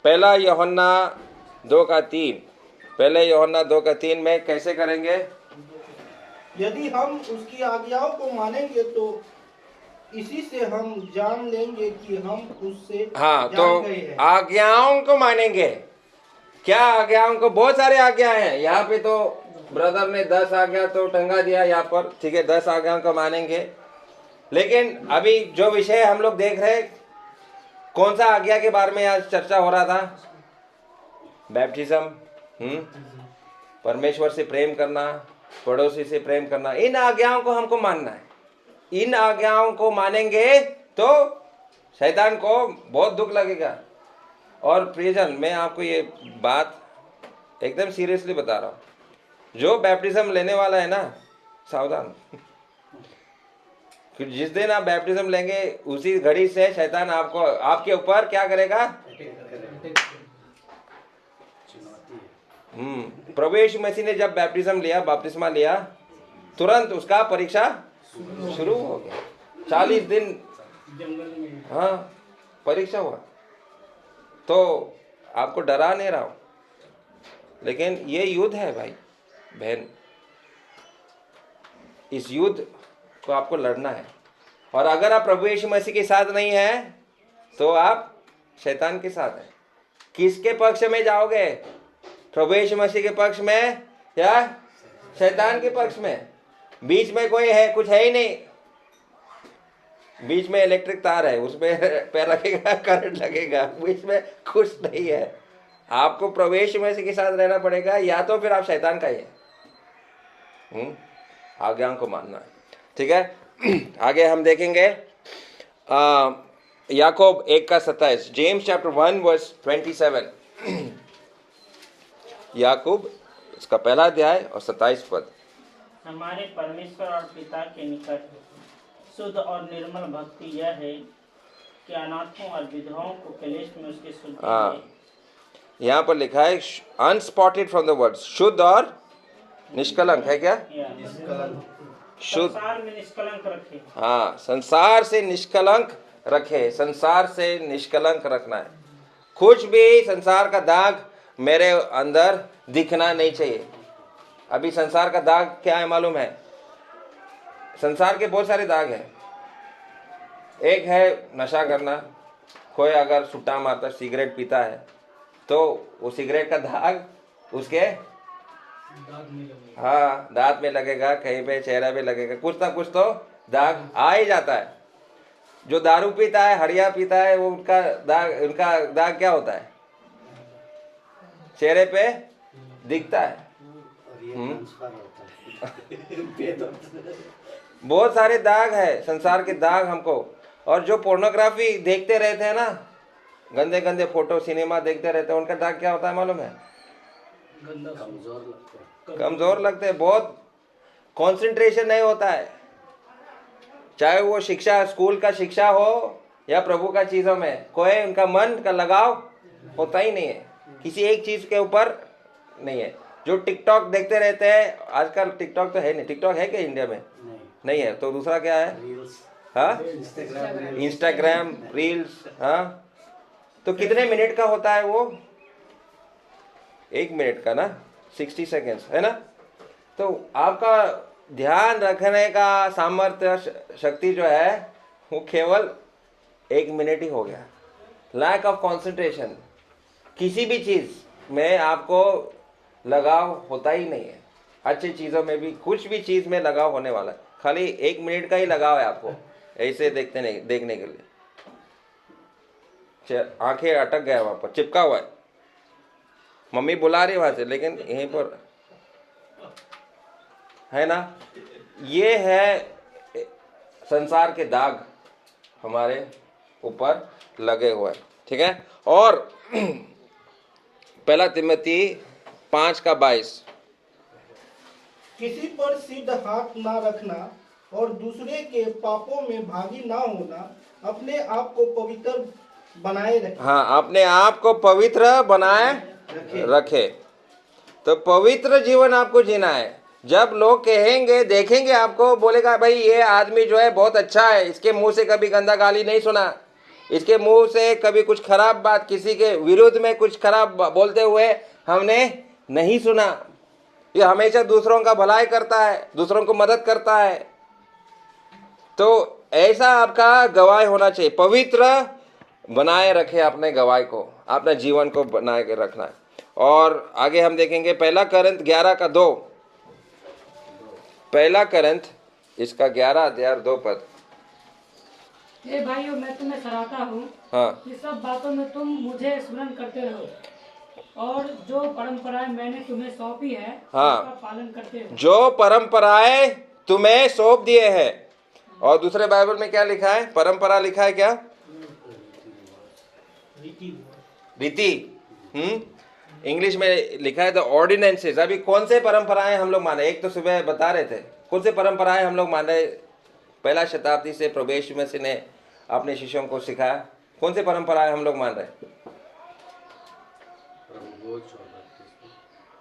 पहला यूहन्ना 2:3 में कैसे करेंगे? यदि हम उसकी आज्ञाओं को मानेंगे तो इसी से हम जान लेंगे कि हम उससे हाँ, जान तो गए हैं। आज्ञाओं को मानेंगे। क्या आज्ञाओं को? बहुत सारे आज्ञा हैं। यहाँ पे तो ब्रदर ने 10 आज्ञा तो टंगा दिया यहाँ पर, ठीक है, 10 आज्ञाओं को मानेंगे। लेकिन अभी जो विषय हम लोग देख रहे, कौन सा आज्ञा के बारे में आज चर्चा हो रहा था? बैप्टिज्म, परमेश्वर से प्रेम करना, पड़ोसी से प्रेम करना। इन आज्ञाओं को हमको मानना है। इन आज्ञाओं को मानेंगे तो शैतान को बहुत दुख लगेगा। और प्रियजन, मैं आपको ये बात एकदम सीरियसली बता रहा हूँ, जो बैप्टिज्म लेने वाला है ना, सावधान। फिर जिस दिन आप बैप्टिज्म लेंगे उसी घड़ी से शैतान आपके ऊपर क्या करेगा? प्रभु यीशु मसीह ने जब बपतिस्मा लिया, तुरंत उसका परीक्षा शुरू हो गया। 40 दिन जंगल में। हाँ परीक्षा हुआ। तो आपको डरा नहीं रहा हूं, लेकिन ये युद्ध है भाई बहन, इस युद्ध को आपको लड़ना है। और अगर आप प्रभु यीशु मसीह के साथ नहीं है तो आप शैतान के साथ हैं। किसके पक्ष में जाओगे? प्रभु यीशु मसीह के पक्ष में या शैतान के पक्ष में? बीच में कोई है, कुछ है ही नहीं। बीच में इलेक्ट्रिक तार है, उसमें पैर रखेगा करंट लगेगा, बीच में कुछ नहीं है। आपको प्रभु यीशु मसीह के साथ रहना पड़ेगा, या तो फिर आप शैतान का ही है। आज्ञाओं को मानना है, ठीक है। आगे हम देखेंगे याकूब 1:27, जेम्स चैप्टर 1:27। याकूब इसका पहला अध्याय और 27 पद। हमारे परमेश्वर और पिता के निकट शुद्ध और निर्मल भक्ति यह है कि अनाथों और विधवाओं को कलेश में उसके शुद्ध यहाँ पर लिखा है अनस्पॉटेड फ्रॉम द वर्ड्स, शुद्ध और निष्कलंक है क्या? शुद्ध, संसार में निष्कलंक रखे। हाँ, संसार से निष्कलंक रखे। संसार से निष्कलंक रखना है। कुछ भी संसार का दाग मेरे अंदर दिखना नहीं चाहिए। अभी संसार का दाग क्या है मालूम है? संसार के बहुत सारे दाग हैं। एक है नशा करना। कोई अगर सुट्टा मारता, सिगरेट पीता है, तो वो सिगरेट का दाग उसके हाँ दांत में लगेगा, कहीं पे चेहरा पे लगेगा, कुछ ना कुछ तो दाग आ ही जाता है। जो दारू पीता है, हड़िया पीता है, वो उनका दाग क्या होता है? चेहरे पे दिखता है। बहुत सारे दाग है, संसार के दाग हमको। और जो पोर्नोग्राफी देखते रहते हैं ना, गंदे गंदे फोटो सिनेमा देखते रहते हैं, उनका दाग क्या होता है मालूम है? कमजोर लगते हैं, बहुत कंसंट्रेशन नहीं होता है। चाहे वो शिक्षा, स्कूल का शिक्षा हो या प्रभु का चीजों में, कोई उनका मन का लगाव होता ही नहीं है, किसी एक चीज के ऊपर नहीं है। जो टिकटॉक देखते रहते हैं, आजकल टिकटॉक तो है नहीं। टिकटॉक है क्या इंडिया में? नहीं है। तो दूसरा क्या है? हाँ, इंस्टाग्राम, रील्स। हाँ, तो कितने मिनट का होता है वो? 1 मिनट का ना, 60 सेकेंड्स है ना। तो आपका ध्यान रखने का सामर्थ्य, शक्ति जो है वो केवल 1 मिनट ही हो गया। लैक ऑफ कंसंट्रेशन, किसी भी चीज में आपको लगाव होता ही नहीं है। अच्छी चीजों में भी, कुछ भी चीज में लगाव होने वाला है, खाली 1 मिनट का ही लगाव है आपको ऐसे देखने के लिए। आंखें अटक गया, वहां पर चिपका हुआ है। मम्मी बुला रही वहां से, लेकिन यहीं पर है ना। ये है संसार के दाग हमारे ऊपर लगे हुए, ठीक है। और 1 तिमोथी 5:22, किसी पर सिद्ध हाथ ना रखना और दूसरे के पापों में भागी ना होना, अपने आप को पवित्र बनाए रखे। हाँ, अपने आप को पवित्र बनाए रखे। तो पवित्र जीवन आपको जीना है। जब लोग कहेंगे, देखेंगे आपको, बोलेगा भाई ये आदमी जो है बहुत अच्छा है, इसके मुंह से कभी गंदा गाली नहीं सुना, इसके मुंह से कभी कुछ खराब बात, किसी के विरुद्ध में कुछ खराब बोलते हुए हमने नहीं सुना, ये हमेशा दूसरों का भलाई करता है, दूसरों को मदद करता है, तो ऐसा आपका गवाह होना चाहिए। पवित्र बनाए रखे अपने गवाह को, अपने जीवन को बनाए के रखना है। और आगे हम देखेंगे 1 कोरिन्थ 11:2, 1 कोरिन्थ इसका 11 अध्याय 2 पद। हे भाइयों, मैं तुम्हें सराहता हूँ हाँ, कि सब बातों में तुम मुझे स्मरण करते रहो और जो परंपराएं मैंने तुम्हें सौंपी है हाँ, उसका पालन करते रहो। जो परंपराएं तुम्हें सौंप दिए हैं। और दूसरे बाइबल में क्या लिखा है? परंपरा लिखा है क्या? रीति। इंग्लिश में लिखा है द ऑर्डिनेंसेस। अभी कौन से परंपराएं हम लोग माने? एक तो सुबह बता रहे थे कौन से परंपराएं हम लोग माने। 1 शताब्दी से प्रभु यीशु मसीह ने अपने शिष्यों को सिखाया। कौन से परंपराएं हम लोग मान रहे?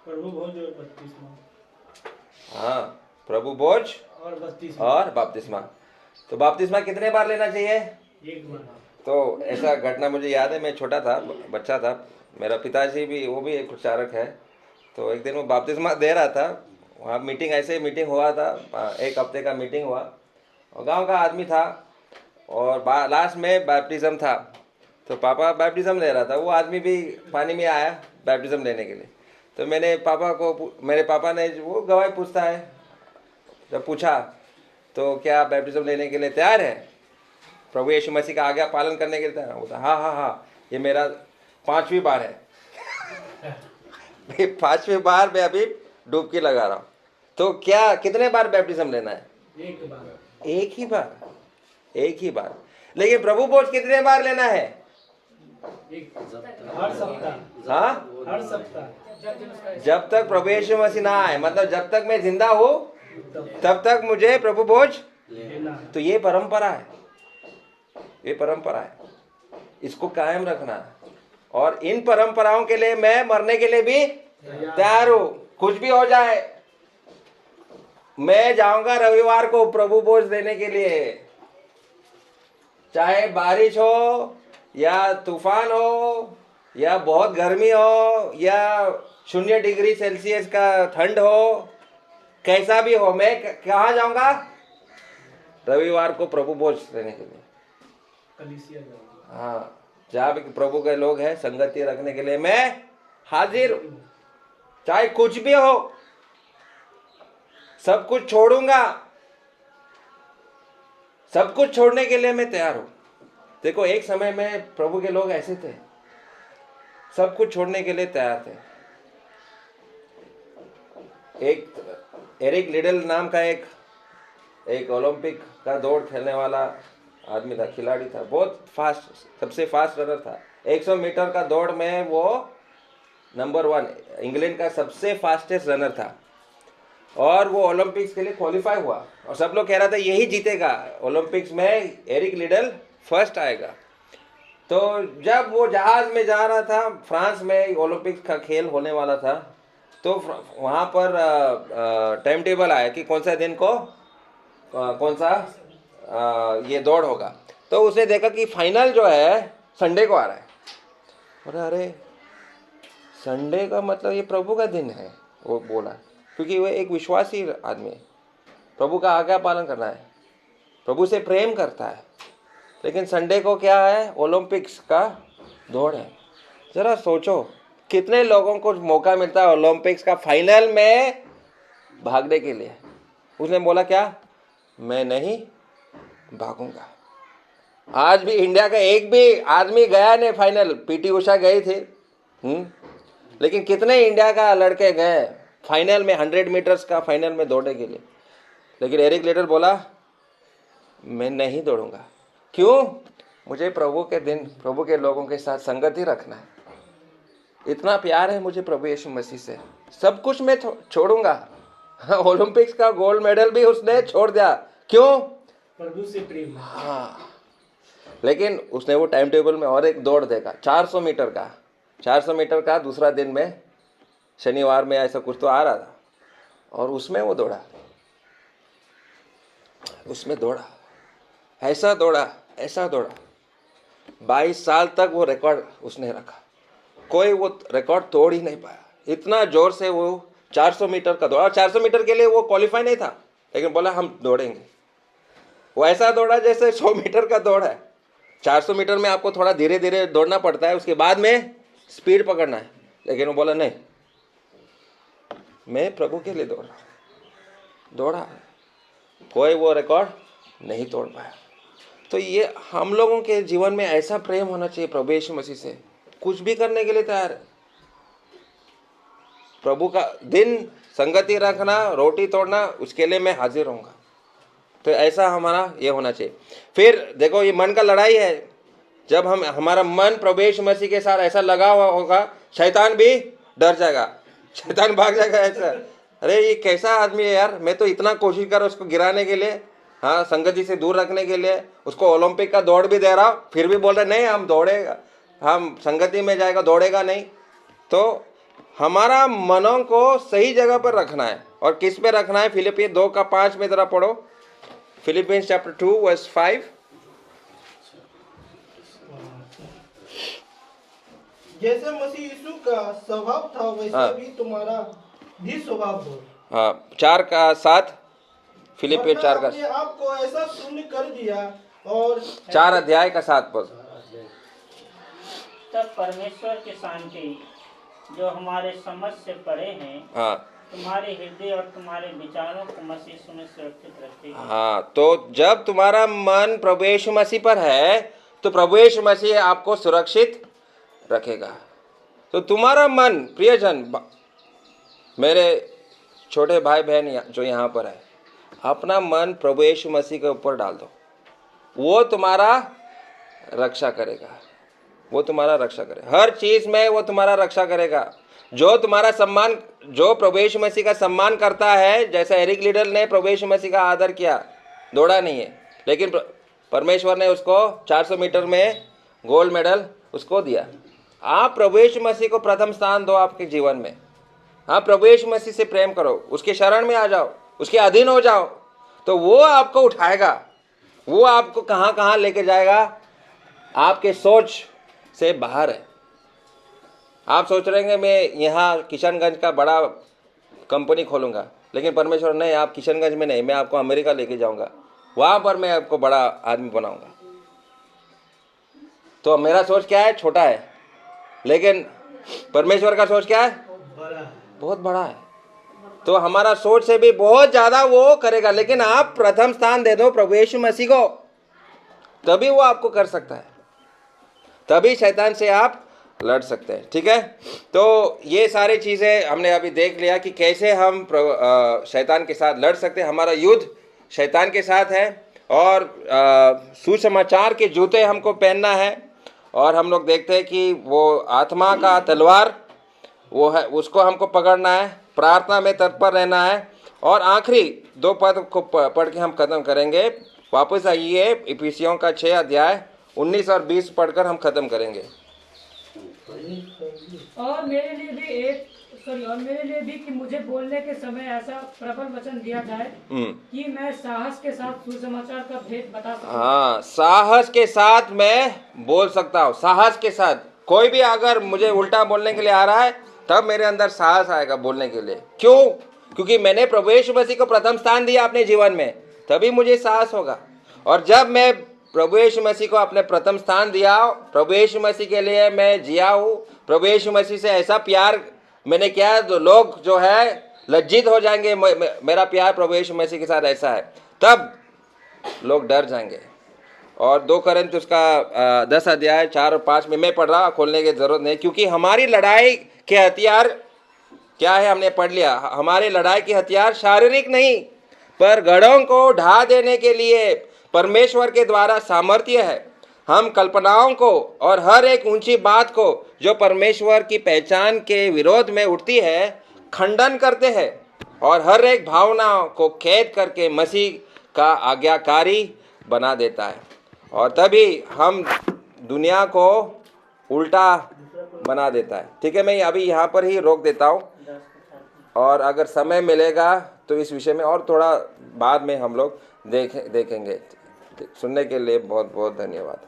प्रभु भोज और बपतिस्मा। हाँ, प्रभु भोज और बपतिस्मा। और बपतिस्मा। तो बपतिस्मा कितने बार लेना चाहिए? एक बार। तो ऐसा घटना मुझे याद है, मैं छोटा था, बच्चा था, मेरा पिताजी भी, वो भी एक प्रचारक है। तो एक दिन वो बपतिस्मा दे रहा था, वहाँ मीटिंग, ऐसे ही मीटिंग हुआ था, 1 हफ्ते का मीटिंग हुआ, और गांव का आदमी था, और लास्ट में बैप्टिज्म था। तो पापा बैप्टिज्म ले रहा था, वो आदमी भी पानी में आया बैप्टिज्म लेने के लिए। तो मैंने पापा को, मेरे पापा ने, वो गवाही पूछता है, जब पूछा तो क्या बैप्टिज्म लेने के लिए तैयार है, प्रभु यीशु मसीह का आज्ञा पालन करने के लिए तैयार? बोलता हाँ हाँ हाँ, ये मेरा 5वीं बार है। 5वीं बार मैं अभी डुबकी लगा रहा हूँ। तो क्या कितने बार बैप्टिज्म लेना है? एक बार। एक ही बार, एक ही बार। लेकिन प्रभु भोज कितने बार लेना है? हर सप्ताह। हाँ, हर सप्ताह। जब तक प्रभु यीशु मसीह ना आए, मतलब जब तक मैं जिंदा हूँ तब तक मुझे प्रभु भोज। तो ये परंपरा है, ये परंपरा है, इसको कायम रखना है। और इन परंपराओं के लिए मैं मरने के लिए भी तैयार हूँ। कुछ भी हो जाए, मैं जाऊंगा रविवार को प्रभु भोज देने के लिए, चाहे बारिश हो या तूफान हो या बहुत गर्मी हो या 0 डिग्री सेल्सियस का ठंड हो, कैसा भी हो, मैं कहाँ जाऊंगा? रविवार को प्रभु भोज देने के लिए। कलीसिया जाओगे। हाँ, जहाँ भी प्रभु के लोग हैं, संगति रखने के लिए मैं हाजिर हूं। चाहे कुछ भी हो, सब कुछ छोड़ूंगा, सब कुछ छोड़ने के लिए मैं तैयार हूं। देखो, एक समय में प्रभु के लोग ऐसे थे, सब कुछ छोड़ने के लिए तैयार थे। एक एरिक लिडल नाम का एक ओलंपिक का दौड़ खेलने वाला आदमी था, खिलाड़ी था, बहुत फास्ट, सबसे फास्ट रनर था। 100 मीटर का दौड़ में वो नंबर 1, इंग्लैंड का सबसे फास्टेस्ट रनर था, और वो ओलंपिक्स के लिए क्वालिफाई हुआ, और सब लोग कह रहा था यही जीतेगा ओलंपिक्स में, एरिक लिडल फर्स्ट आएगा। तो जब वो जहाज में जा रहा था, फ्रांस में ओलंपिक्स का खेल होने वाला था, तो वहाँ पर टाइम टेबल आया कि कौन सा दिन को कौन सा ये दौड़ होगा। तो उसने देखा कि फाइनल जो है संडे को आ रहा है। अरे संडे का मतलब ये प्रभु का दिन है, वो बोला, क्योंकि वो एक विश्वासी आदमी है, प्रभु का आज्ञा पालन करना है, प्रभु से प्रेम करता है। लेकिन संडे को क्या है? ओलंपिक्स का दौड़ है। जरा सोचो, कितने लोगों को मौका मिलता है ओलंपिक्स का फाइनल में भागने के लिए। उसने बोला क्या? मैं नहीं भागूंगा। आज भी इंडिया का एक भी आदमी गया नहीं फाइनल। पीटी उषा गई थी, लेकिन कितने इंडिया का लड़के गए फाइनल में, 100 मीटर्स का फाइनल में दौड़ने के लिए। लेकिन एरिक लिडल बोला मैं नहीं दौड़ूंगा। क्यों? मुझे प्रभु के दिन, प्रभु के लोगों के साथ संगति रखना है। इतना प्यार है मुझे प्रभु यीशु मसीह से, सब कुछ मैं छोड़ूंगा। ओलंपिक्स का गोल्ड मेडल भी उसने छोड़ दिया। क्यों? प्रभु से प्रेम। हाँ, लेकिन उसने वो टाइम टेबल में और एक दौड़ देखा, 400 मीटर का। 400 मीटर का दूसरा दिन में, शनिवार में ऐसा कुछ तो आ रहा था, और उसमें वो दौड़ा, उसमें दौड़ा, ऐसा दौड़ा, ऐसा दौड़ा। 22 साल तक वो रिकॉर्ड उसने रखा, कोई वो रिकॉर्ड तोड़ ही नहीं पाया। इतना जोर से वो 400 मीटर का दौड़ा। 400 मीटर के लिए वो क्वालिफाई नहीं था, लेकिन बोला हम दौड़ेंगे। वो ऐसा दौड़ा जैसे 100 मीटर का दौड़ है। 400 मीटर में आपको थोड़ा धीरे धीरे दौड़ना पड़ता है, उसके बाद में स्पीड पकड़ना है। लेकिन वो बोला नहीं, मैं प्रभु के लिए दौड़ रहा हूँ। दौड़ा, कोई वो रिकॉर्ड नहीं तोड़ पाया। तो ये हम लोगों के जीवन में ऐसा प्रेम होना चाहिए प्रभु यीशु मसीह से, कुछ भी करने के लिए तैयार है। प्रभु का दिन, संगति रखना, रोटी तोड़ना, उसके लिए मैं हाजिर रहूंगा। तो ऐसा हमारा ये होना चाहिए। फिर देखो, ये मन का लड़ाई है। जब हमारा मन प्रभु यीशु मसीह के साथ ऐसा लगा हुआ होगा, शैतान भी डर जाएगा, शैतान भाग जाएगा। ऐसा, अरे ये कैसा आदमी है यार, मैं तो इतना कोशिश कर रहा हूं उसको गिराने के लिए, हाँ, संगति से दूर रखने के लिए, उसको ओलंपिक का दौड़ भी दे रहा फिर भी बोल रहे नहीं हम दौड़ेगा, हम संगति में जाएगा, दौड़ेगा नहीं। तो हमारा मनों को सही जगह पर रखना है। और किस पे रखना है? फिलिपियंस 2:5 में जरा पढ़ो। Philippians chapter 2 verse 5। जैसे मसीह यीशु का स्वभाव था वैसे हाँ। भी तुम्हारा भी स्वभाव हो। हाँ, 4:7। फिलिपियंस 4 का अपने आप को ऐसा शून्य कर दिया और 4 अध्याय का 7 पद। तब परमेश्वर की शांति जो हमारे समझ से परे हैं हाँ तुम्हारे हृदय और तुम्हारे विचारों को मसीह यीशु में सुरक्षित रखेगी। हाँ, तो जब तुम्हारा मन प्रभु यीशु मसीह पर है तो प्रभु यीशु मसीह आपको सुरक्षित रखेगा। तो तुम्हारा मन, प्रियजन, मेरे छोटे भाई बहन जो यहाँ पर है, अपना मन प्रभु यीशु मसीह के ऊपर डाल दो। वो तुम्हारा रक्षा करेगा, वो तुम्हारा रक्षा करेगा। हर चीज में वो तुम्हारा रक्षा करेगा। जो तुम्हारा सम्मान, जो प्रभु यीशु मसीह का सम्मान करता है, जैसा एरिक लिडल ने प्रभु यीशु मसीह का आदर किया, दौड़ा नहीं है, लेकिन परमेश्वर ने उसको 400 मीटर में गोल्ड मेडल उसको दिया। आप प्रभु यीशु मसीह को प्रथम स्थान दो आपके जीवन में। आप प्रभु यीशु मसीह से प्रेम करो, उसके शरण में आ जाओ, उसके अधीन हो जाओ, तो वो आपको उठाएगा। वो आपको कहाँ कहाँ लेके जाएगा, आपके सोच से बाहर है। आप सोच रहे हैं मैं यहाँ किशनगंज का बड़ा कंपनी खोलूंगा, लेकिन परमेश्वर नहीं, आप किशनगंज में नहीं, मैं आपको अमेरिका लेके जाऊंगा, वहां पर मैं आपको बड़ा आदमी बनाऊंगा। तो मेरा सोच क्या है? छोटा है, लेकिन परमेश्वर का सोच क्या है? बहुत बड़ा है। तो हमारा सोच से भी बहुत ज्यादा वो करेगा। लेकिन आप प्रथम स्थान दे दो प्रभु यीशु मसीह को, तभी वो आपको कर सकता है, तभी शैतान से आप लड़ सकते हैं। ठीक है, तो ये सारी चीज़ें हमने अभी देख लिया कि कैसे हम शैतान के साथ लड़ सकते हैं। हमारा युद्ध शैतान के साथ है और सुसमाचार के जूते हमको पहनना है। और हम लोग देखते हैं कि वो आत्मा का तलवार वो है, उसको हमको पकड़ना है, प्रार्थना में तत्पर रहना है। और आखिरी 2 पद को पढ़ के हम खत्म करेंगे। वापस आइए इफिसियों का 6 अध्याय 19 और 20 पढ़कर हम खत्म करेंगे। और मेरे लिए भी कि मुझे बोलने के समय ऐसा प्रबल वचन दिया जाए कि मैं साहस के साथ सुसमाचार का भेद बता सकूं। हाँ, साहस के साथ मैं बोल सकता हूँ। साहस के साथ, कोई भी अगर मुझे उल्टा बोलने के लिए आ रहा है, तब मेरे अंदर साहस आएगा बोलने के लिए। क्यों? क्योंकि मैंने प्रभु यीशु मसीह को प्रथम स्थान दिया अपने जीवन में, तभी मुझे साहस होगा। और जब मैं प्रभु यीशु मसीह को अपने प्रथम स्थान दिया, प्रभु यीशु मसीह के लिए मैं जिया हूँ, प्रभु यीशु मसीह से ऐसा प्यार मैंने किया, तो लोग जो है लज्जित हो जाएंगे, मेरा प्यार प्रभु यीशु मसीह के साथ ऐसा है, तब लोग डर जाएंगे। और 2 कोरिन्थ उसका 10 अध्याय 4 और 5 में मैं पढ़ रहा, खोलने की जरूरत नहीं, क्योंकि हमारी लड़ाई के हथियार क्या है हमने पढ़ लिया। हमारे लड़ाई के हथियार शारीरिक नहीं, पर गढ़ों को ढा देने के लिए परमेश्वर के द्वारा सामर्थ्य है। हम कल्पनाओं को और हर एक ऊंची बात को जो परमेश्वर की पहचान के विरोध में उठती है खंडन करते हैं, और हर एक भावना को कैद करके मसीह का आज्ञाकारी बना देता है। और तभी हम दुनिया को उल्टा बना देता है। ठीक है, मैं अभी यहाँ पर ही रोक देता हूँ, और अगर समय मिलेगा तो इस विषय में और थोड़ा बाद में हम लोग देखेंगे। सुनने के लिए बहुत बहुत धन्यवाद।